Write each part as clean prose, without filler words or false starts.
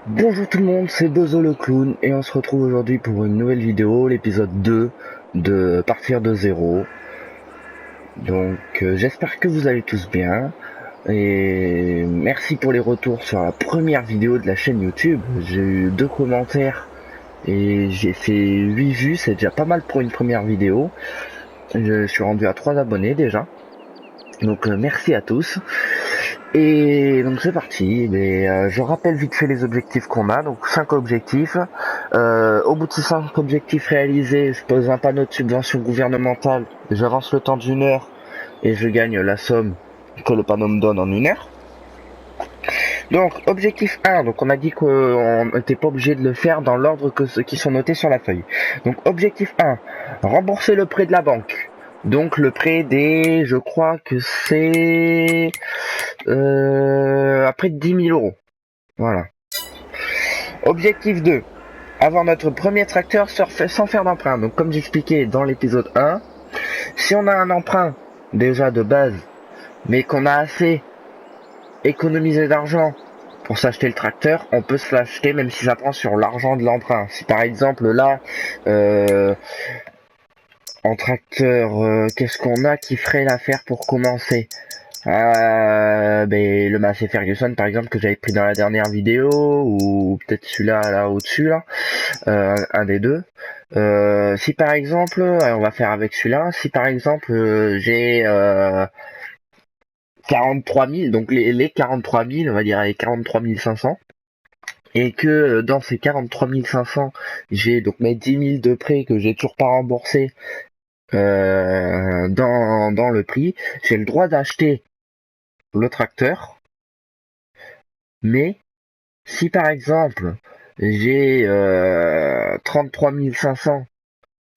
Bonjour tout le monde, c'est Bozo le clown et on se retrouve aujourd'hui pour une nouvelle vidéo, l'épisode 2 de Partir de zéro. Donc j'espère que vous allez tous bien et merci pour les retours sur la première vidéo de la chaîne YouTube. J'ai eu 2 commentaires et j'ai fait 8 vues, c'est déjà pas mal pour une première vidéo. Je suis rendu à 3 abonnés déjà. Donc merci à tous. Et donc c'est parti, je rappelle vite fait les objectifs qu'on a, donc 5 objectifs. Au bout de ces 5 objectifs réalisés, je pose un panneau de subvention gouvernementale, j'avance le temps d'une heure et je gagne la somme que le panneau me donne en une heure. Donc objectif 1, donc on a dit qu'on n'était pas obligé de le faire dans l'ordre que ceux qui sont notés sur la feuille. Donc objectif 1, rembourser le prêt de la banque. Donc le prêt des, je crois que c'est à près de 10 000 euros. Voilà. Objectif 2. Avoir notre premier tracteur sans faire d'emprunt. Donc comme j'expliquais dans l'épisode 1, si on a un emprunt déjà de base, mais qu'on a assez économisé d'argent pour s'acheter le tracteur, on peut se l'acheter même si ça prend sur l'argent de l'emprunt. Si par exemple là, en tracteur, qu'est-ce qu'on a qui ferait l'affaire pour commencer? Le Massey Ferguson par exemple que j'avais pris dans la dernière vidéo, ou peut-être celui-là là au-dessus là, un des deux. Si par exemple, on va faire avec celui-là, si par exemple j'ai 43 000, donc les 43 000, on va dire les 43 500, et que dans ces 43 500, j'ai donc mes 10 000 de prêt que j'ai toujours pas remboursé dans le prix, j'ai le droit d'acheter le tracteur, mais si par exemple j'ai 33 500,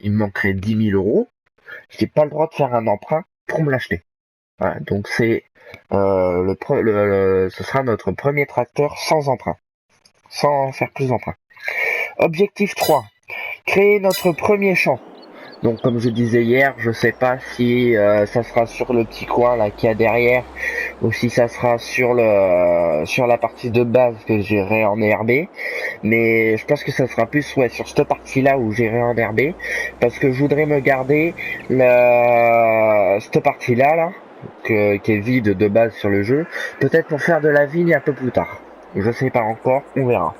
il me manquerait 10 000 euros, j'ai pas le droit de faire un emprunt pour me l'acheter. Voilà, donc c'est ce sera notre premier tracteur sans emprunt, sans faire plus d'emprunt. Objectif 3, créer notre premier champ. Donc comme je disais hier, je sais pas si ça sera sur le petit coin là qu'il y a derrière, ou si ça sera sur la partie de base que j'irai en ERB, mais je pense que ça sera plus sur cette partie là où j'irai en ERB, parce que je voudrais me garder cette partie là qui est vide de base sur le jeu, peut-être pour faire de la vigne un peu plus tard. Je sais pas encore, on verra.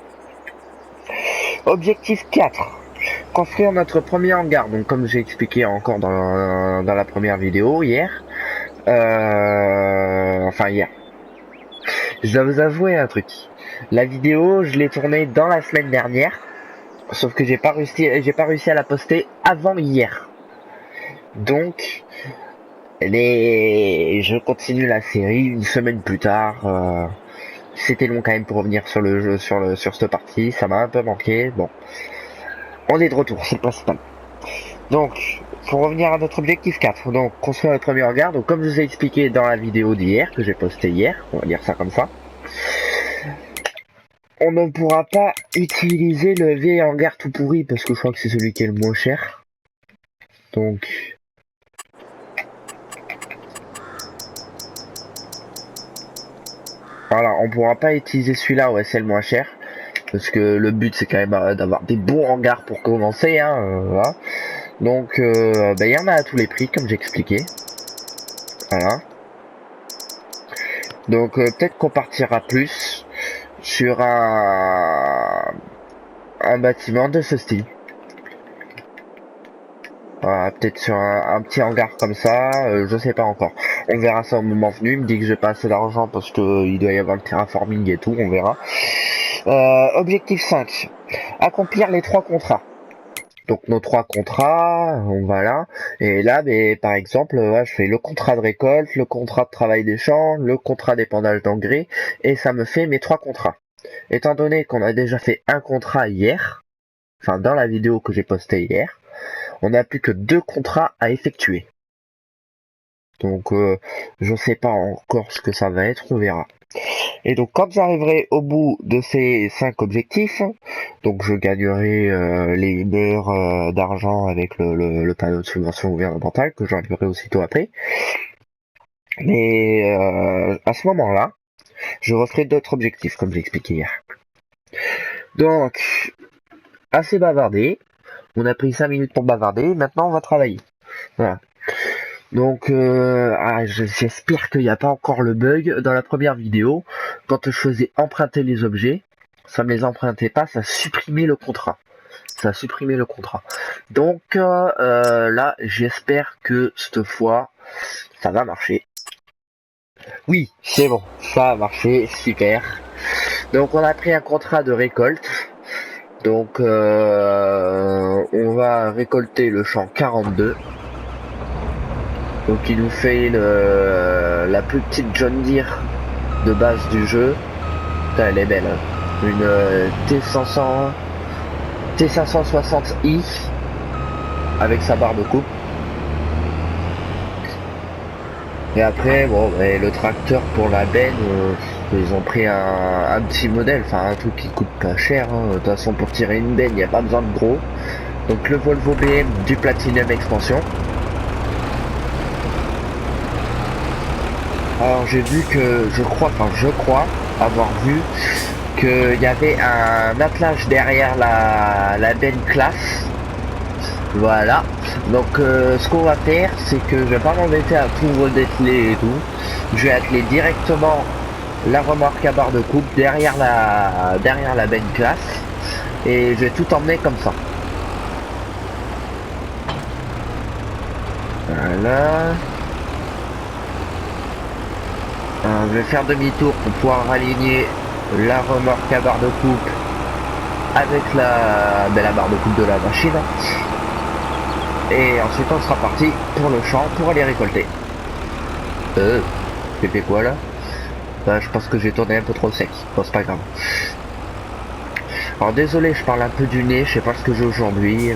Objectif 4. Construire notre premier hangar. Donc comme j'ai expliqué encore dans la première vidéo hier. Hier. Je dois vous avouer un truc. La vidéo, je l'ai tournée dans la semaine dernière. Sauf que j'ai pas réussi à la poster avant hier. Donc, je continue la série une semaine plus tard. C'était long quand même pour revenir sur le jeu, sur cette partie. Ça m'a un peu manqué. Bon, on est de retour, c'est le principal. Donc, pour revenir à notre objectif 4, donc construire le premier hangar. Donc, comme je vous ai expliqué dans la vidéo d'hier, que j'ai posté hier, on va dire ça comme ça, on ne pourra pas utiliser le vieil hangar tout pourri parce que je crois que c'est celui qui est le moins cher. Donc, voilà, on pourra pas utiliser celui-là, ouais, c'est le moins cher. Parce que le but c'est quand même d'avoir des bons hangars pour commencer, hein, voilà. Donc, il y en a à tous les prix, comme j'ai expliqué. Voilà. Donc, peut-être qu'on partira plus sur un bâtiment de ce style. Voilà, peut-être sur un petit hangar comme ça, je sais pas encore. On verra ça au moment venu. Il me dit que j'ai pas assez d'argent parce que il doit y avoir le terraforming et tout, on verra. Objectif 5. Accomplir les 3 contrats. Donc nos 3 contrats, voilà. Et là, par exemple, je fais le contrat de récolte, le contrat de travail des champs, le contrat d'épandage d'engrais, et ça me fait mes 3 contrats. Étant donné qu'on a déjà fait un contrat hier, enfin dans la vidéo que j'ai postée hier, on n'a plus que 2 contrats à effectuer. Donc je sais pas encore ce que ça va être, on verra. Et donc quand j'arriverai au bout de ces 5 objectifs, donc je gagnerai les meilleurs d'argent avec le panneau de subvention gouvernementale que j'enlèverai aussitôt après. Mais à ce moment-là, je referai d'autres objectifs comme j'ai expliqué hier. Donc, assez bavardé. On a pris 5 minutes pour bavarder. Maintenant, on va travailler. Voilà. Donc, j'espère qu'il n'y a pas encore le bug. Dans la première vidéo, quand je faisais emprunter les objets, ça me les empruntait pas, ça supprimait le contrat. Ça a supprimé le contrat. Donc là, j'espère que cette fois, ça va marcher. Oui, c'est bon, ça a marché, super. Donc on a pris un contrat de récolte. Donc on va récolter le champ 42. Donc il nous fait la plus petite John Deere de base du jeu. Putain, elle est belle. Hein. Une T560i avec sa barre de coupe. Et après, bon, le tracteur pour la benne, ils ont pris un petit modèle, enfin un truc qui coûte pas cher. Hein. De toute façon, pour tirer une benne, il n'y a pas besoin de gros. Donc le Volvo BM du Platinum Expansion. Alors j'ai vu que, je crois avoir vu qu'il y avait un attelage derrière la benne classe. Voilà. Donc ce qu'on va faire, c'est que je vais pas m'embêter à tout redételer et tout. Je vais atteler directement la remorque à barre de coupe derrière la benne classe et je vais tout emmener comme ça. Voilà. Je vais faire demi-tour pour pouvoir aligner la remorque à barre de coupe avec la barre de coupe de la machine. Et ensuite on sera parti pour le champ pour aller récolter. J'ai fait quoi là? Bah, je pense que j'ai tourné un peu trop sec. Bon, c'est pas grave. Alors désolé, je parle un peu du nez, je sais pas ce que j'ai aujourd'hui,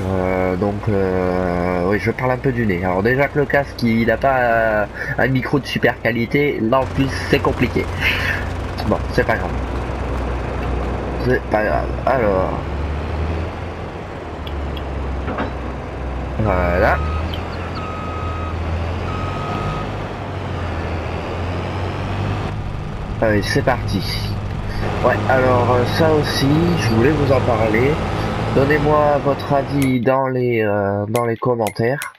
oui, je parle un peu du nez. Alors déjà que le casque il a pas un micro de super qualité, là en plus c'est compliqué. Bon, c'est pas grave. C'est pas grave. Alors voilà. Allez, c'est parti. Ouais, alors ça aussi, je voulais vous en parler. Donnez-moi votre avis dans les commentaires.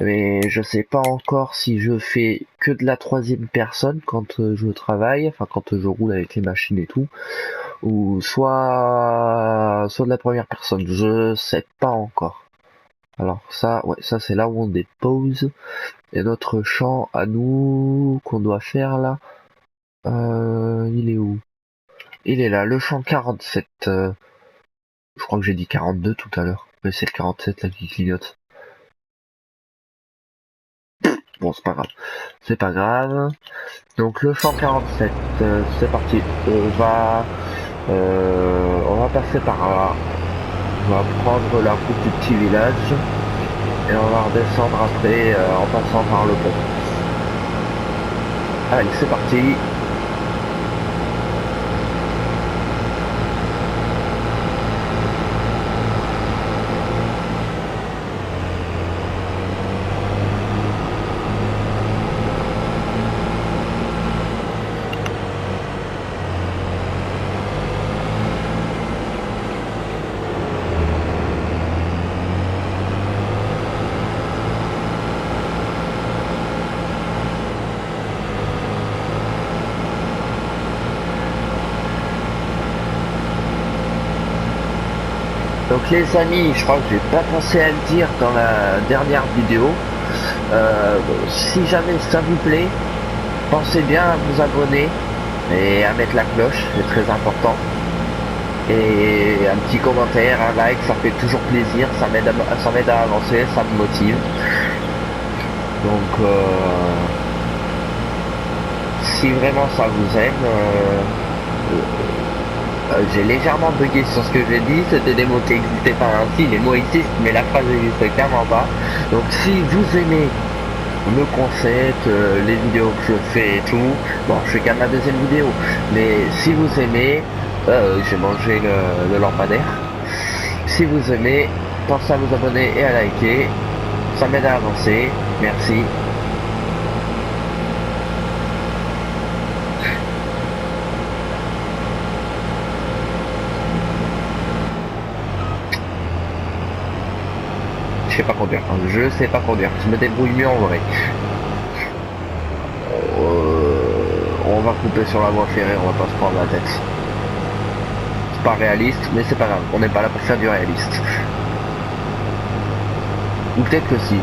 Mais je sais pas encore si je fais que de la troisième personne quand je travaille, enfin quand je roule avec les machines et tout, ou soit de la première personne. Je sais pas encore. Alors ça, ouais, ça c'est là où on dépose. Et notre champ à nous qu'on doit faire là, il est où? Il est là, le champ 47. Je crois que j'ai dit 42 tout à l'heure. Mais c'est le 47 là qui clignote. Bon, c'est pas grave. C'est pas grave. Donc le champ 47, c'est parti. On va passer par là. On va prendre la route du petit village. Et on va redescendre après en passant par le pont. Allez, c'est parti. Donc les amis, je crois que j'ai pas pensé à le dire dans la dernière vidéo. Si jamais ça vous plaît, pensez bien à vous abonner et à mettre la cloche, c'est très important. Et un petit commentaire, un like, ça fait toujours plaisir, ça m'aide à avancer, ça me motive. Donc si vraiment ça vous aime, j'ai légèrement bugué sur ce que j'ai dit, c'était des mots qui n'existaient pas ainsi, les mots existent mais la phrase n'existe clairement pas. Donc si vous aimez le concept, les vidéos que je fais et tout, bon je fais qu'à ma deuxième vidéo, mais si vous aimez, j'ai mangé le lampadaire, si vous aimez, pensez à vous abonner et à liker, ça m'aide à avancer, merci. sais pas conduire. Je sais pas conduire. Je me débrouille mieux en vrai. On va couper sur la voie ferrée, on va pas se prendre la tête. C'est pas réaliste, mais c'est pas grave. On n'est pas là pour faire du réaliste. Ou peut-être que si.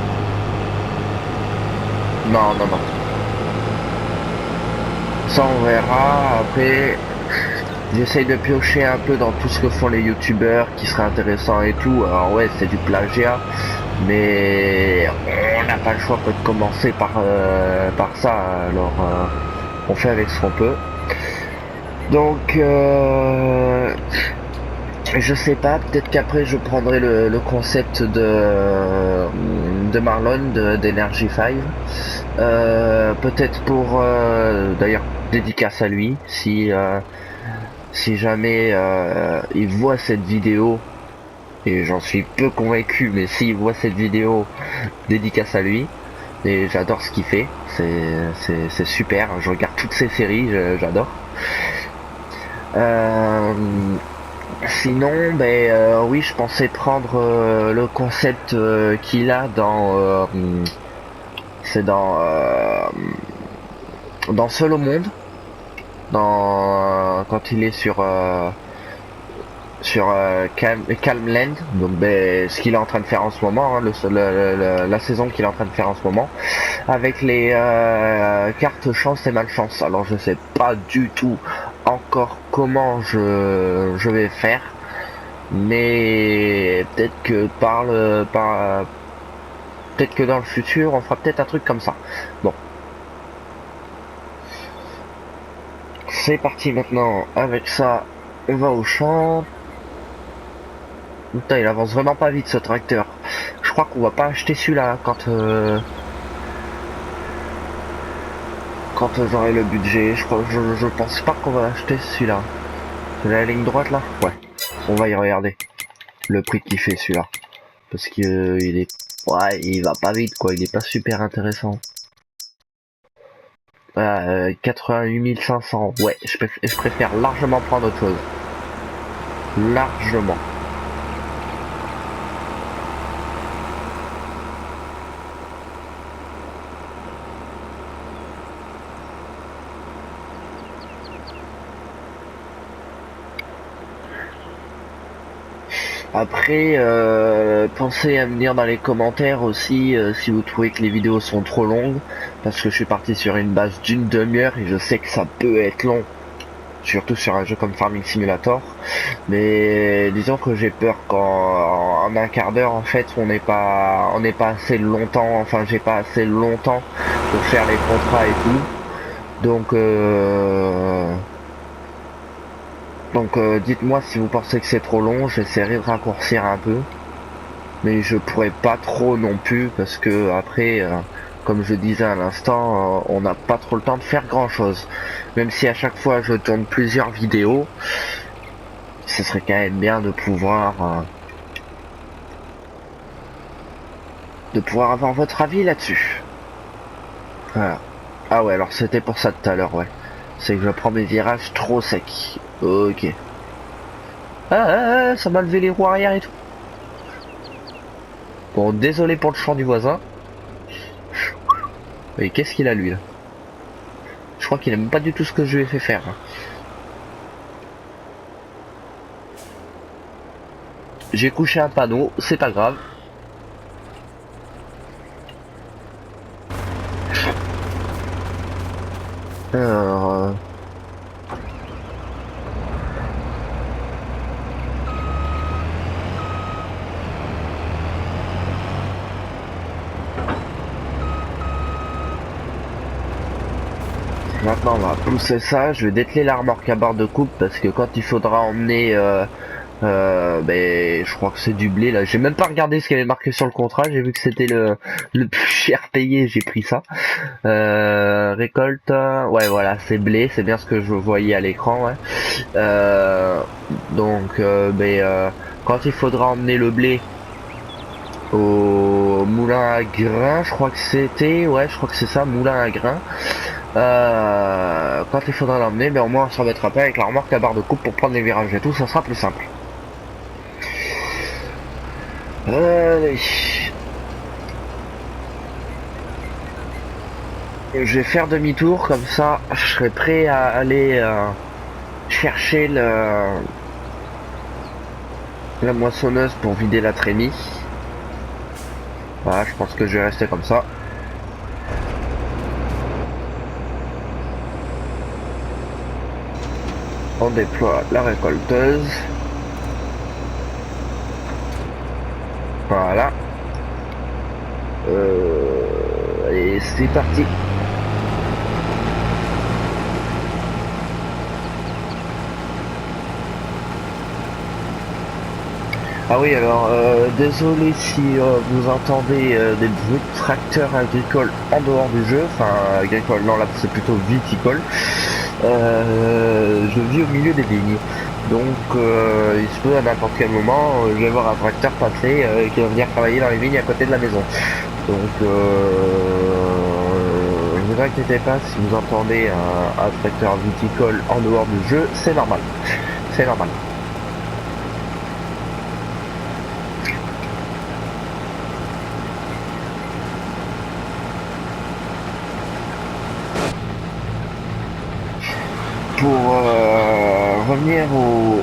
Non, non, non. Ça on verra. Après, j'essaye de piocher un peu dans tout ce que font les youtubeurs qui serait intéressant et tout. Alors ouais, c'est du plagiat, mais on n'a pas le choix que de commencer par ça. Alors on fait avec ce qu'on peut. Donc je sais pas, peut-être qu'après je prendrai le concept de Marlon d'Energy 5. Peut-être pour d'ailleurs dédicace à lui si jamais il voit cette vidéo, et j'en suis peu convaincu, mais s'il voit cette vidéo, dédicace à lui. Et j'adore ce qu'il fait, c'est super, je regarde toutes ses séries, j'adore. Sinon, oui, je pensais prendre le concept qu'il a dans c'est dans Seul au monde, quand il est sur Calm Land, donc ce qu'il est en train de faire en ce moment, hein, la saison qu'il est en train de faire en ce moment, avec les cartes chance et malchance. Alors je sais pas du tout encore comment je vais faire, mais peut-être que peut-être que dans le futur on fera peut-être un truc comme ça. Bon, c'est parti maintenant. Avec ça, on va au champ. Putain, il avance vraiment pas vite ce tracteur. Je crois qu'on va pas acheter celui-là quand j'aurai le budget. Je pense pas qu'on va acheter celui-là. C'est la ligne droite là. Ouais. On va y regarder le prix qu'il fait celui-là, parce que il va pas vite quoi. Il est pas super intéressant. 88 500. Ouais, je préfère largement prendre autre chose. Largement. Après, pensez à me dire dans les commentaires aussi si vous trouvez que les vidéos sont trop longues, parce que je suis parti sur une base d'une demi-heure et je sais que ça peut être long, surtout sur un jeu comme Farming Simulator. Mais disons que j'ai peur qu'en un quart d'heure en fait on n'est pas assez longtemps, enfin j'ai pas assez longtemps pour faire les contrats et tout. Donc dites-moi si vous pensez que c'est trop long, j'essaierai de raccourcir un peu. Mais je pourrais pas trop non plus, parce que après, comme je disais à l'instant, on n'a pas trop le temps de faire grand chose. Même si à chaque fois je tourne plusieurs vidéos, ce serait quand même bien de pouvoir avoir votre avis là-dessus. Voilà. Ah ouais, alors c'était pour ça tout à l'heure, ouais. C'est que je prends mes virages trop secs. Ok. Ça m'a levé les roues arrière et tout. Bon, désolé pour le chant du voisin. Mais qu'est-ce qu'il a lui là? Je crois qu'il aime pas du tout ce que je lui ai fait faire. J'ai couché un panneau, c'est pas grave. Alors... Maintenant on va pousser ça, je vais dételer la remorque à barre de coupe parce que quand il faudra emmener je crois que c'est du blé là, j'ai même pas regardé ce qu'il y avait marqué sur le contrat, j'ai vu que c'était le plus cher payé, j'ai pris ça. Récolte, ouais voilà c'est blé, c'est bien ce que je voyais à l'écran, ouais. Quand il faudra emmener le blé au moulin à grains, je crois que c'était, ouais je crois que c'est ça, moulin à grains. Quand il faudra l'emmener, mais au moins on s'en mettra pas avec la remorque à barre de coupe pour prendre les virages et tout, ça sera plus simple. Allez. Je vais faire demi-tour, comme ça je serai prêt à aller chercher la moissonneuse pour vider la trémie. Voilà, je pense que je vais rester comme ça. On déploie la récolteuse. Voilà. Et c'est parti. Ah oui, alors désolé si vous entendez des bruits de tracteurs agricoles en dehors du jeu, enfin agricole, non là c'est plutôt viticole. Je vis au milieu des vignes, donc il se peut à n'importe quel moment, je vais voir un tracteur passer qui va venir travailler dans les vignes à côté de la maison. Donc ne vous inquiétez pas si vous entendez un tracteur viticole en dehors du jeu, c'est normal, c'est normal. Pour revenir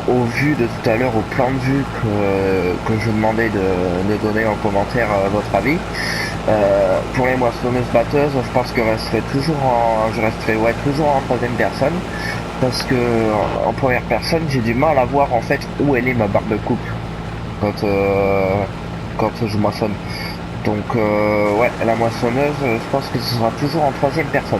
aux vues de tout à l'heure, au plan de vue que je vous demandais de donner en commentaire votre avis, pour les moissonneuses batteuses, je pense que je resterai toujours en troisième personne, parce que en première personne, j'ai du mal à voir en fait où elle est ma barre de coupe quand je moissonne. Donc ouais, la moissonneuse, je pense que ce sera toujours en troisième personne.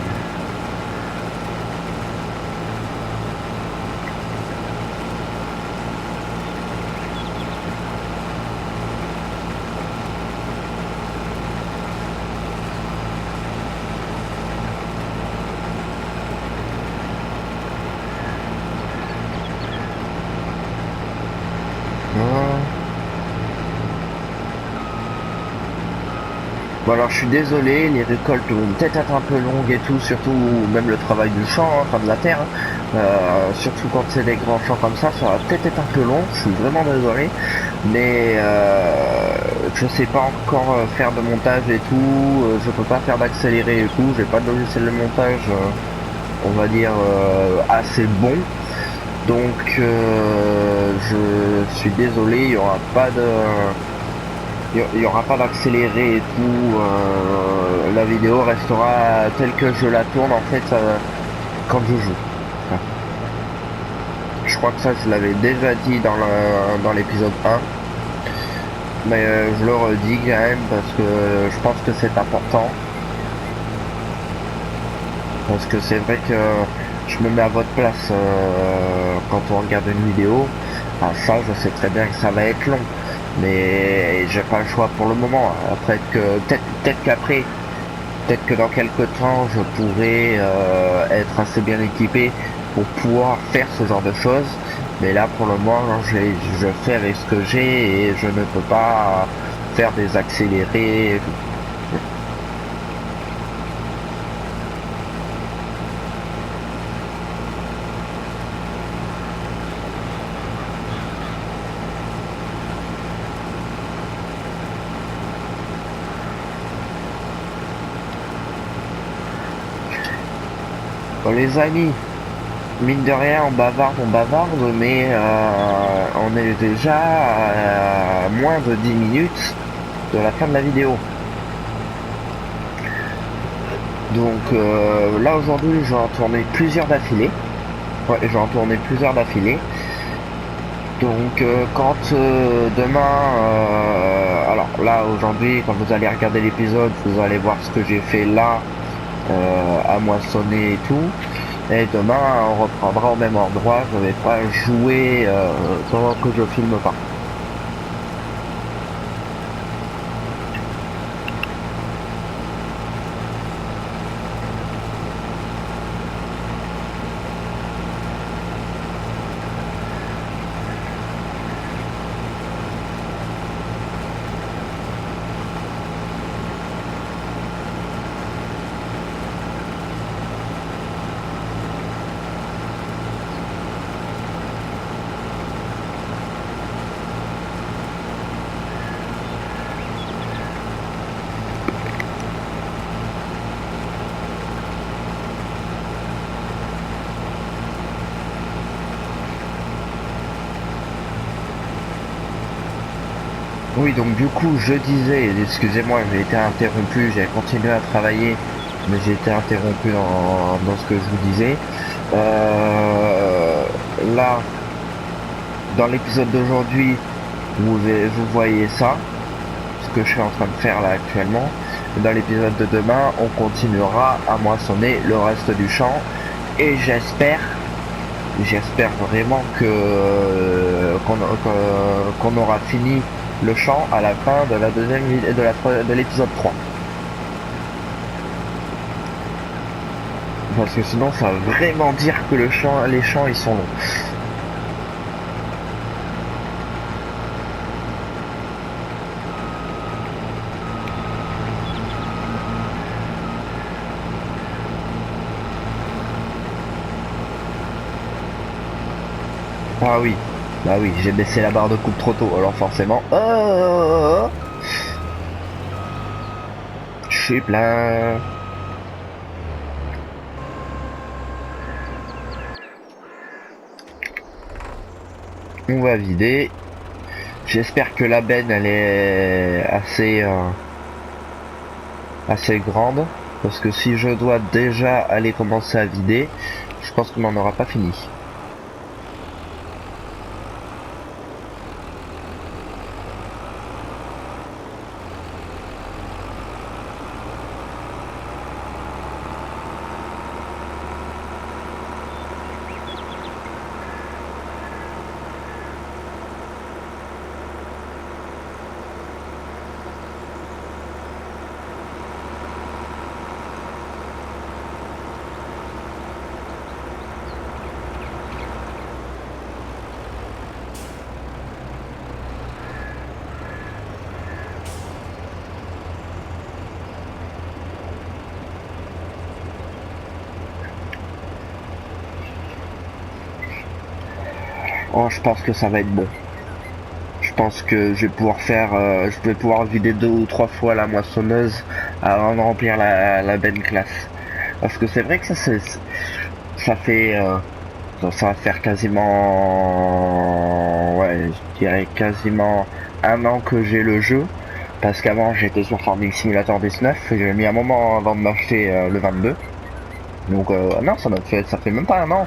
Bon alors je suis désolé, les récoltes vont peut-être être un peu longues et tout, surtout même le travail du champ, hein, enfin de la terre, hein. Surtout quand c'est des grands champs comme ça va peut-être être un peu long, je suis vraiment désolé, mais je sais pas encore faire de montage et tout, je peux pas faire d'accéléré et tout, j'ai pas de logiciel de montage, on va dire assez bon, donc je suis désolé, il y aura pas d'accéléré et tout. La vidéo restera telle que je la tourne en fait quand je joue. Enfin, je crois que ça je l'avais déjà dit dans l'épisode 1. Mais je le redis quand même parce que je pense que c'est important. Parce que c'est vrai que je me mets à votre place quand on regarde une vidéo. Ah, ça je sais très bien que ça va être long. Mais j'ai pas le choix pour le moment. Après que peut-être que dans quelques temps je pourrai être assez bien équipé pour pouvoir faire ce genre de choses. Mais là pour le moment je fais avec ce que j'ai et je ne peux pas faire des accélérés. Bon, les amis, mine de rien, on bavarde, mais on est déjà à moins de 10 minutes de la fin de la vidéo. Donc là aujourd'hui, je vais en tourner plusieurs d'affilée. Ouais, je vais en tourner plusieurs d'affilée. Donc quand demain, alors là aujourd'hui, quand vous allez regarder l'épisode, vous allez voir ce que j'ai fait là à moissonner et tout. Et demain, on reprendra au même endroit. Je vais pas jouer pendant que je filme pas. Oui, donc du coup, je disais, excusez-moi, j'ai été interrompu, j'ai continué à travailler, mais j'ai été interrompu dans ce que je vous disais. Euh, Là, dans l'épisode d'aujourd'hui, vous voyez ça, ce que je suis en train de faire là actuellement. Dans l'épisode de demain, on continuera à moissonner le reste du champ, et j'espère vraiment que qu'on aura fini le champ à la fin de la deuxième de l'épisode 3. Parce que sinon ça veut vraiment dire que les champs ils sont longs. Ah oui, bah oui, j'ai baissé la barre de coupe trop tôt, alors forcément. Je suis plein. On va vider. J'espère que la benne elle est assez grande. Parce que si je dois déjà aller commencer à vider, je pense qu'on n'en aura pas fini. Oh, je pense que ça va être bon. Je pense que je vais pouvoir je vais pouvoir vider 2 ou 3 fois la moissonneuse avant de remplir la benne classe. Parce que c'est vrai que ça fait, ça va faire quasiment, ouais, je dirais quasiment 1 an que j'ai le jeu. Parce qu'avant j'étais sur Farming Simulator 19 et j'ai mis un moment avant de m'acheter le 22. Donc non, ça fait même pas 1 an.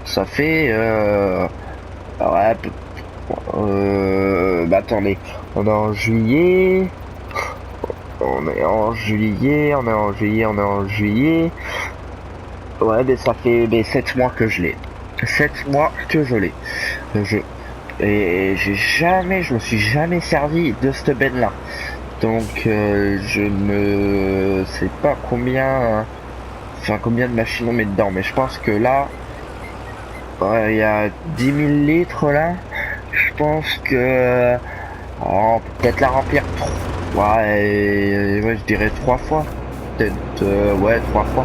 Ça fait, ouais, bah attendez, on est en juillet, on est en juillet, on est en juillet, on est en juillet. Ouais, mais ça fait 7 mois que je l'ai. 7 mois que je l'ai, le jeu. Et je me suis jamais servi de cette benne là. Donc je ne sais pas combien de machines on met dedans. Mais je pense que là, il y a 10 000 litres là. Je pense que on peut peut-être la remplir. Ouais, je dirais 3 fois. Peut-être, ouais, 3 fois.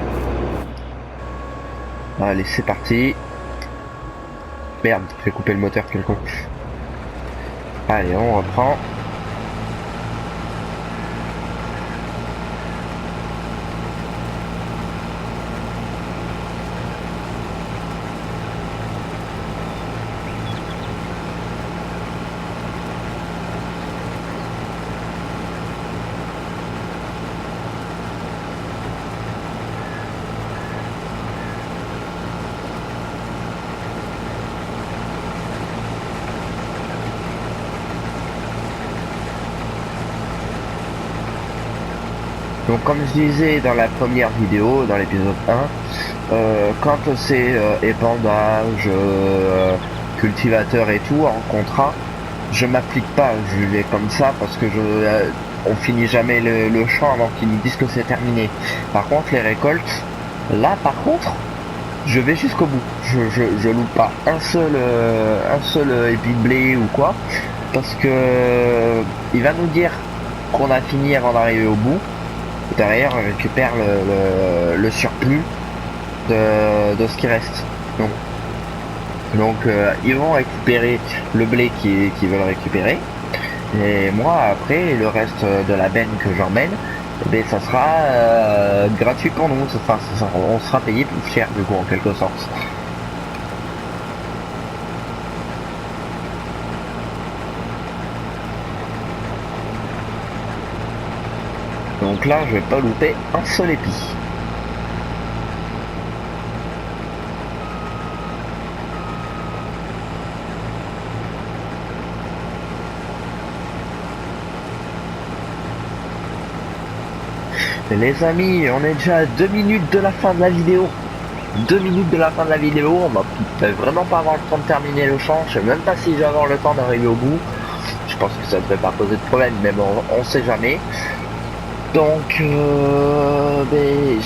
Allez, c'est parti. Merde, j'ai coupé le moteur, quel con. Allez, on reprend. Donc comme je disais dans la première vidéo, dans l'épisode 1, quand c'est épandage, cultivateur et tout en contrat, je m'applique pas, je vais comme ça parce que on finit jamais le champ avant qu'ils nous disent que c'est terminé. Par contre les récoltes, là par contre, je vais jusqu'au bout. Je loupe pas un seul épi de blé ou quoi, parce que il va nous dire qu'on a fini avant d'arriver au bout. Derrière, on récupère le surplus de ce qui reste. Donc ils vont récupérer le blé qu'ils veulent récupérer. Et moi, après, le reste de la benne que j'emmène, eh bien, ça sera gratuit pour nous. Enfin, on sera payé plus cher, du coup, en quelque sorte. Donc là, je vais pas louper un seul épi. Les amis, on est déjà à 2 minutes de la fin de la vidéo. 2 minutes de la fin de la vidéo, on va vraiment pas avoir le temps de terminer le champ. Je sais même pas si je vais avoir le temps d'arriver au bout. Je pense que ça ne devrait pas poser de problème, mais bon, on sait jamais. Donc,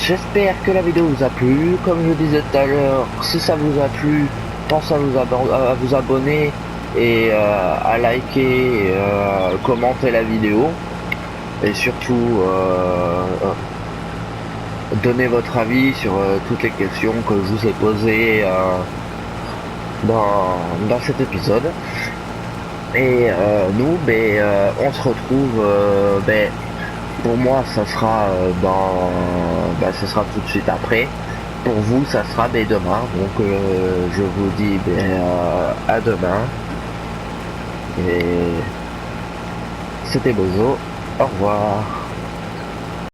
j'espère que la vidéo vous a plu. Comme je disais tout à l'heure, si ça vous a plu, pensez à vous abonner et à liker, et, commenter la vidéo. Et surtout, donnez votre avis sur toutes les questions que je vous ai posées dans cet épisode. Et nous, on se retrouve, pour moi, ça sera ce sera tout de suite après. Pour vous, ça sera demain. Donc, je vous dis à demain. Et c'était Bozo. Au revoir.